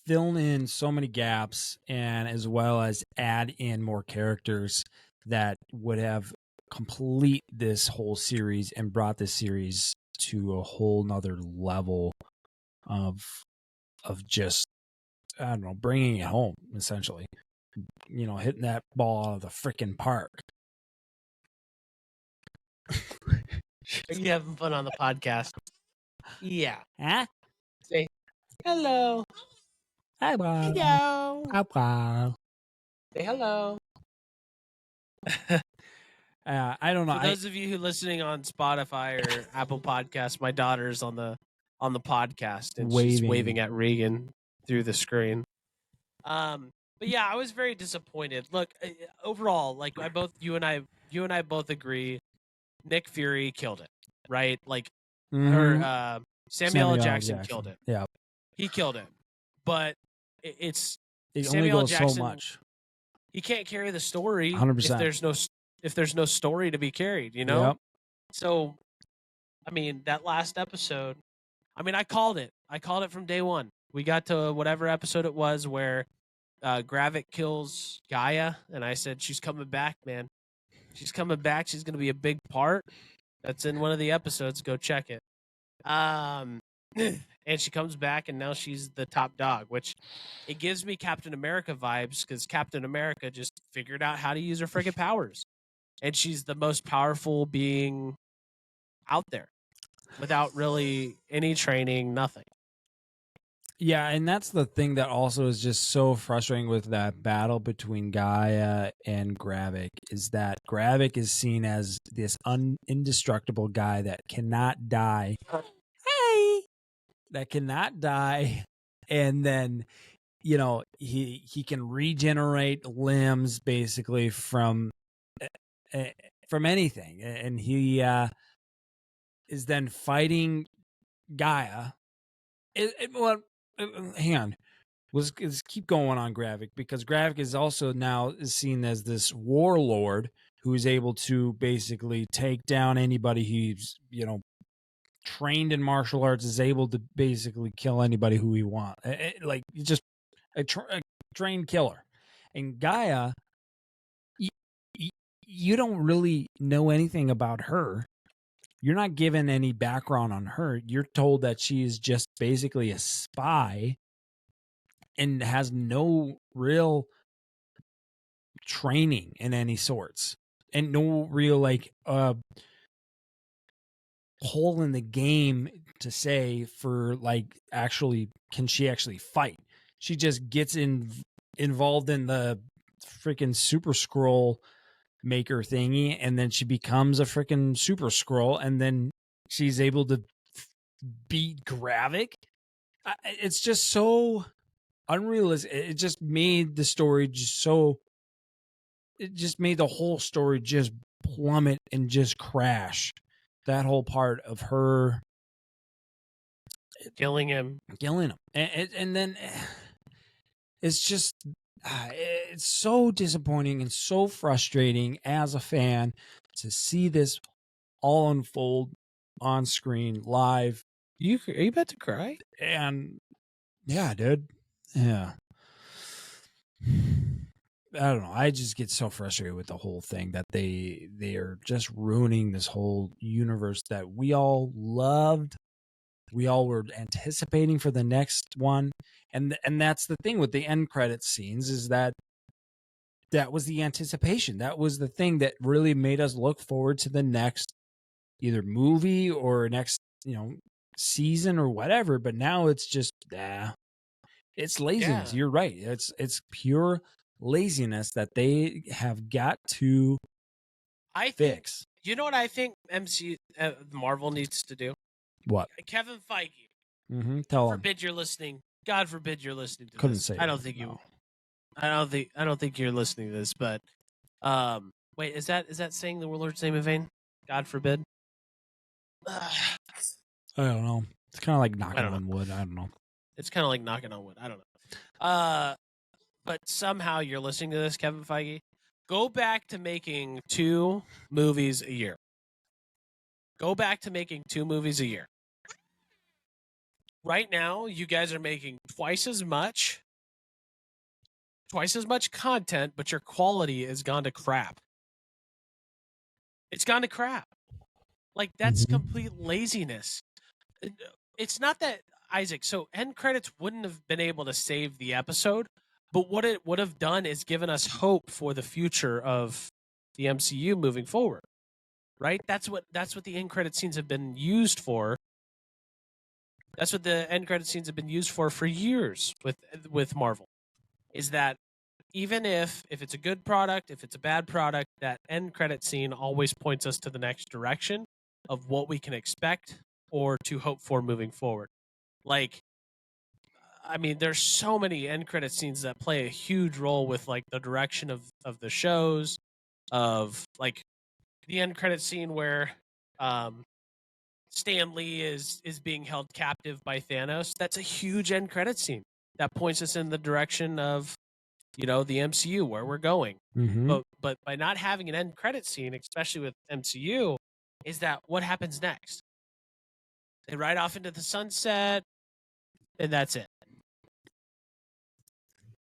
fill in so many gaps, and as well as add in more characters that would have complete this whole series and brought this series to a whole nother level of just, I don't know, bringing it home, essentially. Hitting that ball out of the freaking park. Are you having fun on the podcast? Yeah. Huh? Say hello. Hi, Bob. Hello. Hi, Bob. Say hello. I don't know. For those of you who are listening on Spotify or Apple Podcasts, my daughter's on the podcast, and she's waving at Regan through the screen. But yeah, I was very disappointed. Look, overall, like you and I both agree, Nick Fury killed it, right? Like, or Samuel L. Jackson killed it. Yeah, he killed it. But it only Samuel goes Jackson, so much. He can't carry the story 100%. if there's no story to be carried, Yep. So, I mean, that last episode, I called it. I called it from day one. We got to whatever episode it was where Gravik kills Gaia, and I said, she's coming back, man. She's coming back. She's going to be a big part. That's in one of the episodes. Go check it. And she comes back, and now she's the top dog, which it gives me Captain America vibes, because Captain America just figured out how to use her friggin' powers. And she's the most powerful being out there without really any training, nothing. Yeah, and that's the thing that also is just so frustrating with that battle between Gaia and Gravik, is that Gravik is seen as this indestructible guy that cannot die. Hey! That cannot die. And then, you know, he can regenerate limbs basically from anything. And he is then fighting Gaia. Hang on. Let's keep going on Gravik, because Gravik is also now seen as this warlord who is able to basically take down anybody who's, you know, trained in martial arts, is able to basically kill anybody who he wants. Like, just a trained killer. And Gaia, you don't really know anything about her. You're not given any background on her. You're told that she is just basically a spy and has no real training in any sorts, and no real like hole in the game to say for like, actually, can she actually fight? She just gets involved in the freaking super Skrull maker thingy, and then she becomes a freaking super Skrull, and then she's able to beat Gravik. It's just so unrealistic. It just made the story just so, it just made the whole story just plummet and just crash. That whole part of her killing him, and then it's just it's so disappointing and so frustrating as a fan to see this all unfold on screen live. are you about to cry? And yeah, dude. Yeah. I don't know. I just get so frustrated with the whole thing that they are just ruining this whole universe that we all loved. We all were anticipating for the next one. And that's the thing with the end credit scenes, is that was the anticipation. That was the thing that really made us look forward to the next either movie or next, you know, season or whatever. But now it's just, it's laziness. Yeah. You're right. It's pure laziness that they have got to fix. You know what I think Marvel needs to do? What? Kevin Feige. Mm-hmm. Tell him. Forbid you're listening. God forbid you're listening to Couldn't this. say. I don't think you. I don't think you're listening to this. But wait, is that saying the Lord's name in vain? God forbid. I don't know. It's kind of like knocking on wood. I don't know. It's kind of like knocking on wood. I don't know. But somehow you're listening to this, Kevin Feige. Go back to making 2 movies a year. Go back to making 2 movies a year. Right now, you guys are making twice as much content, but your quality has gone to crap. It's gone to crap. Like, that's complete laziness. It's not that, Isaac, so end credits wouldn't have been able to save the episode, but what it would have done is given us hope for the future of the MCU moving forward. Right? That's what the end credit scenes have been used for. That's what the end credit scenes have been used for years with Marvel. Is that even if it's a good product, if it's a bad product, that end credit scene always points us to the next direction of what we can expect or to hope for moving forward. Like, I mean, there's so many end credit scenes that play a huge role with like the direction of the shows, of like the end credit scene where Stan Lee is being held captive by Thanos. That's a huge end credit scene that points us in the direction of, you know, the MCU, where we're going. Mm-hmm. But by not having an end credit scene, especially with MCU, is that what happens next? They ride off into the sunset, and that's it.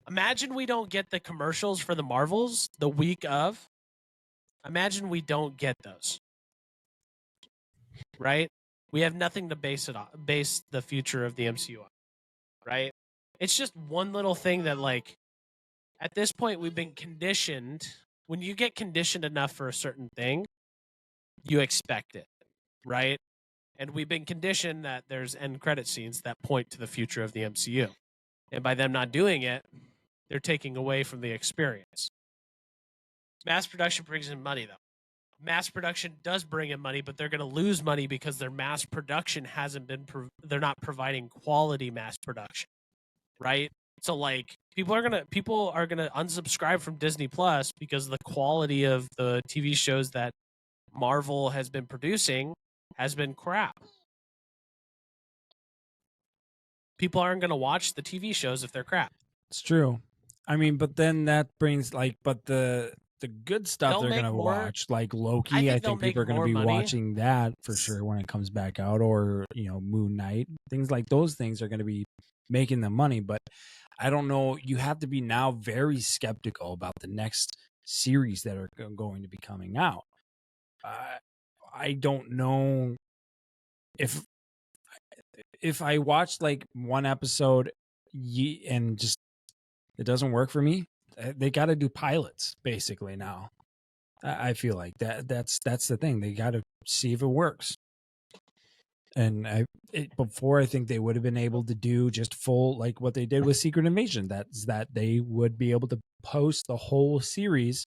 Imagine we don't get the commercials for the Marvels the week of. Imagine we don't get those. Right? We have nothing to base the future of the MCU on. Right? It's just one little thing that, like, at this point, we've been conditioned. When you get conditioned enough for a certain thing, you expect it, right? And we've been conditioned that there's end credit scenes that point to the future of the MCU. And by them not doing it, they're taking away from the experience. Mass production brings in money, though. Mass production does bring in money, but they're going to lose money because their mass production hasn't been, they're not providing quality mass production, right? So like people are going to unsubscribe from Disney Plus because the quality of the TV shows that Marvel has been producing has been crap. People aren't going to watch the TV shows if they're crap. It's true. I mean, but then that brings like, but the good stuff they're going to watch, like Loki, I think people are going to be watching that for sure when it comes back out, or, you know, Moon Knight, things like those things are going to be making them money. But I don't know. You have to be now very skeptical about the next series that are going to be coming out. I don't know if I watched like one episode and just it doesn't work for me. They got to do pilots basically now. I feel like that's the thing. They got to see if it works. And before, I think they would have been able to do just full, like what they did with Secret Invasion. That's that they would be able to post the whole series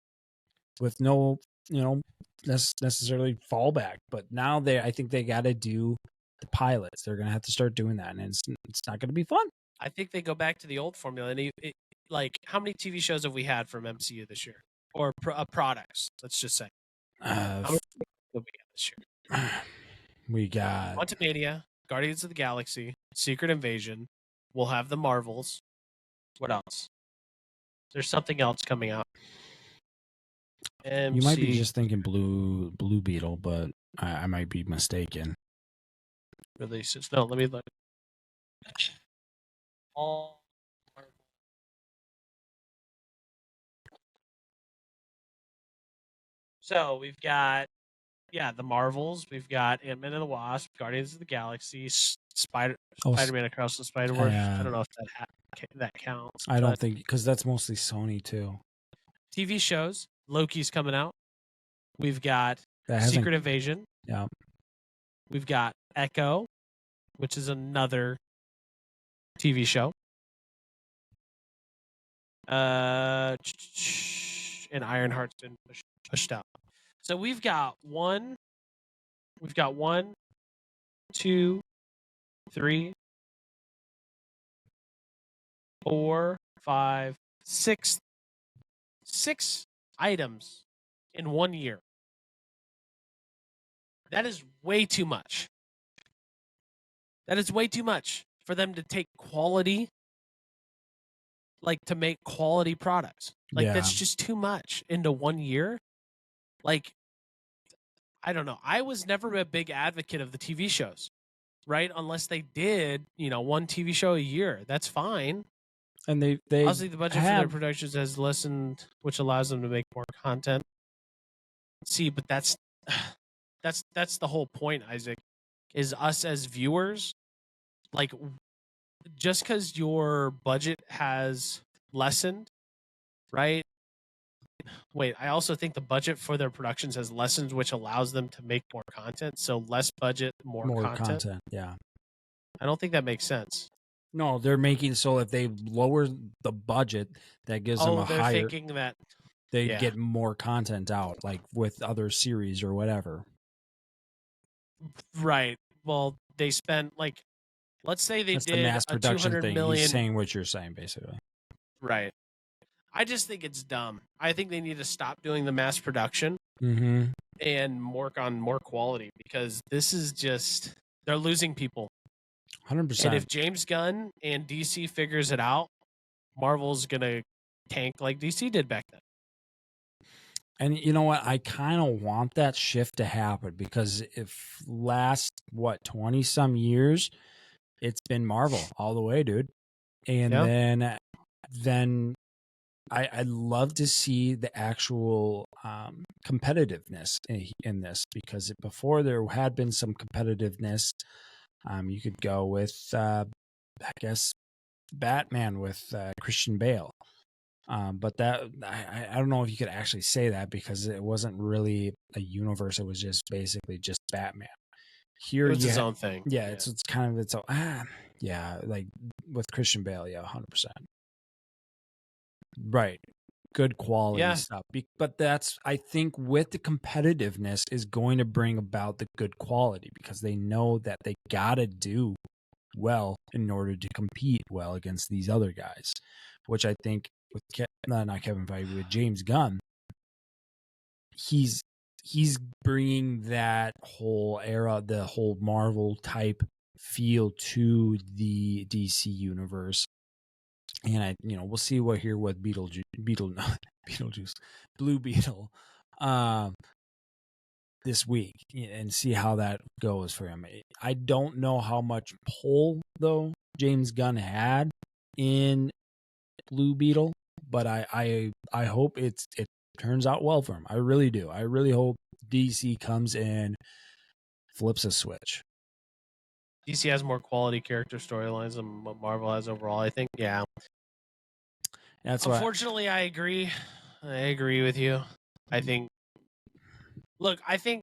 with no, you know, necessarily fallback. But now I think they got to do the pilots. They're going to have to start doing that, and it's not going to be fun. I think they go back to the old formula. And like, how many TV shows have we had from MCU this year, or products? Let's just say. How many have we had this year? We got Quantumania, Guardians of the Galaxy, Secret Invasion. We'll have the Marvels. What else? There's something else coming out. You might be just thinking Blue Beetle, but I might be mistaken. Releases. No, let me look. All Marvel. So we've got, the Marvels. We've got Ant-Man and the Wasp, Guardians of the Galaxy, Spider-Man Across the Spider-Verse. I don't know if that counts. I don't think, because that's mostly Sony too. TV shows. Loki's coming out. We've got Secret Invasion. Yeah. We've got Echo, which is another TV show. And Ironheart's been pushed out. So we've got one, 2, 3, 4, 5, 6 items in 1 year. That is way too much. That is way too much for them to take quality, like to make quality products. Like that's just too much into 1 year. Like, I don't know. I was never a big advocate of the TV shows, right? Unless they did, one TV show a year. That's fine. And they obviously the budget for their productions has lessened, which allows them to make more content. See, but that's the whole point, Isaac, is us as viewers, like, just because your budget has lessened, right? Wait, I also think the budget for their productions has lessened, which allows them to make more content. So less budget, more content. Yeah. I don't think that makes sense. No, they're making so if they lower the budget, that gives them a higher. Thinking that they get more content out, like with other series or whatever. Right. Well, they spent like, let's say they did the mass production $200 thing. million. He's saying what you're saying, basically. Right. I just think it's dumb. I think they need to stop doing the mass production and work on more quality, because this is just, they're losing people. 100%. And if James Gunn and DC figures it out, Marvel's going to tank like DC did back then. And you know what? I kind of want that shift to happen, because if last, 20 some years, it's been Marvel all the way, dude. And then I'd love to see the actual competitiveness in this, because before there had been some competitiveness. You could go with, I guess, Batman with Christian Bale. But that I don't know if you could actually say that, because it wasn't really a universe. It was just basically just Batman. Here, It was his own thing. Yeah, it's kind of like with Christian Bale, 100%. Right. Good quality stuff. But that's, I think, with the competitiveness is going to bring about the good quality because they know that they got to do well in order to compete well against these other guys, which I think with not Kevin Feige, with James Gunn, he's bringing that whole era, the whole Marvel type feel to the DC universe. And we'll see what here with Beetlejuice, Blue Beetle, this week and see how that goes for him. I don't know how much pull though James Gunn had in Blue Beetle, but I hope it turns out well for him. I really do. I really hope DC comes in, flips a switch. DC has more quality character storylines than what Marvel has overall, I think. Yeah. Unfortunately, I agree. I agree with you. I think. Look, I think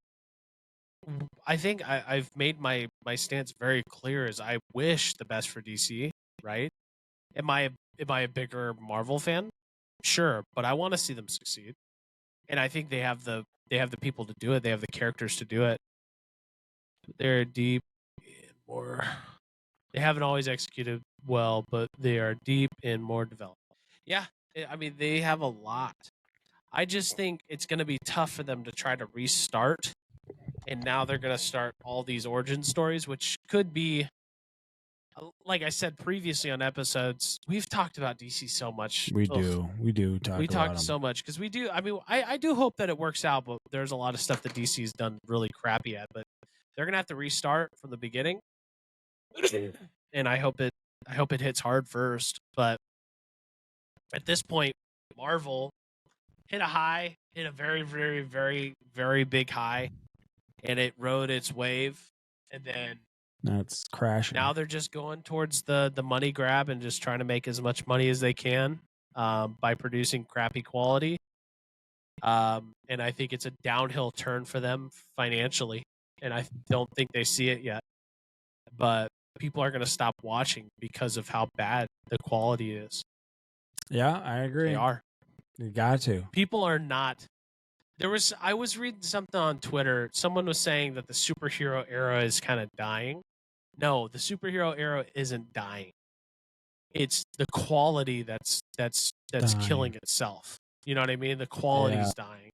I've made my stance very clear. Is I wish the best for DC. Right? Am I a bigger Marvel fan? Sure, but I want to see them succeed, and I think they have the people to do it. They have the characters to do it. They're deep and more. They haven't always executed well, but they are deep and more developed. Yeah, I mean they have a lot. I just think it's going to be tough for them to try to restart, and now they're going to start all these origin stories, which could be, like I said previously on episodes, we've talked about DC so much. We do talk so much because we do. I mean, I do hope that it works out, but there's a lot of stuff that DC's done really crappy at. But they're gonna have to restart from the beginning, and I hope it hits hard first. But at this point, Marvel hit a very, very, very, very big high, and it rode its wave, and then it's crashing. Now they're just going towards the money grab and just trying to make as much money as they can by producing crappy quality. And I think it's a downhill turn for them financially, and I don't think they see it yet. But people are going to stop watching because of how bad the quality is. Yeah, I agree. They are. You got to. People are not. I was reading something on Twitter. Someone was saying that the superhero era is kind of dying. No, the superhero era isn't dying. It's the quality that's killing itself. You know what I mean? The quality's dying.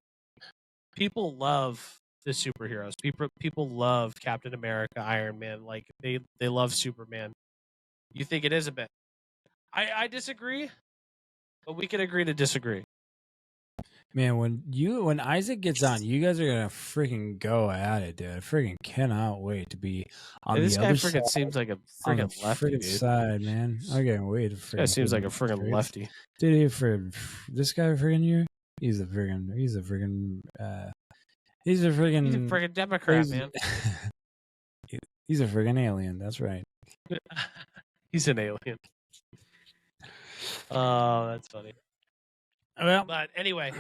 People love the superheroes. People love Captain America, Iron Man. Like they love Superman. You think it is a bit? I disagree, but we can agree to disagree. Man, when Isaac gets on, you guys are gonna freaking go at it, dude. I freaking cannot wait to be on the other side. This guy freaking seems like a freaking lefty, dude. Side, man. I can't wait to freaking. This guy seems like a freaking lefty. Dude, this guy freaking here, he's a freaking Democrat, man. He's a freaking alien. That's right. He's an alien. Oh, that's funny. Well, but anyway,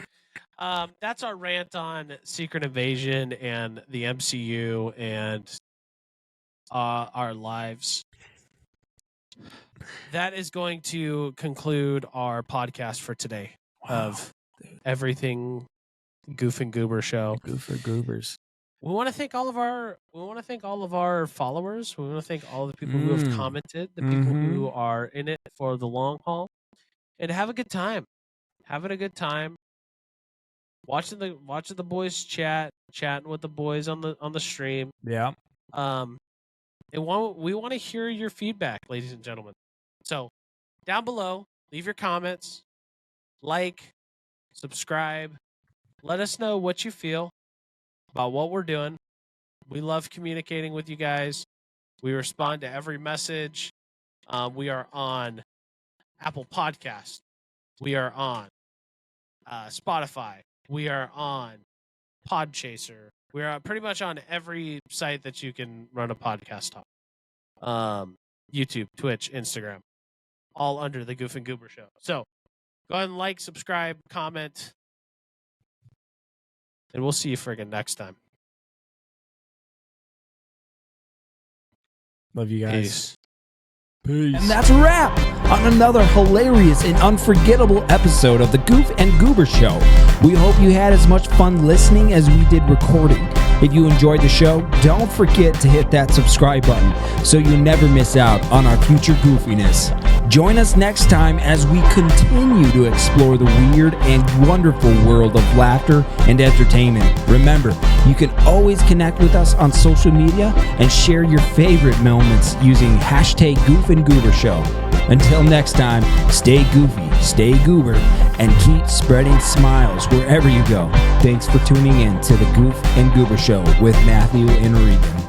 that's our rant on Secret Invasion and the MCU and our lives. That is going to conclude our podcast for today of everything Goof and Goober Show. Goof for Goobers. We want to thank all of our followers. We want to thank all the people who have commented, the people who are in it for the long haul, and have a good time. Having a good time. Watching the boys chatting with the boys on the stream. Yeah. And we want to hear your feedback, ladies and gentlemen. So down below, leave your comments, like, subscribe. Let us know what you feel about what we're doing. We love communicating with you guys. We respond to every message. We are on Apple Podcast. We are on Spotify. We are on Podchaser. We are pretty much on every site that you can run a podcast on. YouTube, Twitch, Instagram, all under the Goof and Goober Show. So go ahead and like, subscribe, comment, and we'll see you friggin' next time. Love you guys. Peace. And that's a wrap on another hilarious and unforgettable episode of the Goof and Goober Show. We hope you had as much fun listening as we did recording. If you enjoyed the show, don't forget to hit that subscribe button so you never miss out on our future goofiness. Join us next time as we continue to explore the weird and wonderful world of laughter and entertainment. Remember, you can always connect with us on social media and share your favorite moments using hashtag Goof and Goober Show. Until next time, stay goofy, stay goober, and keep spreading smiles wherever you go. Thanks for tuning in to the Goof and Goober Show with Matthew and Regan.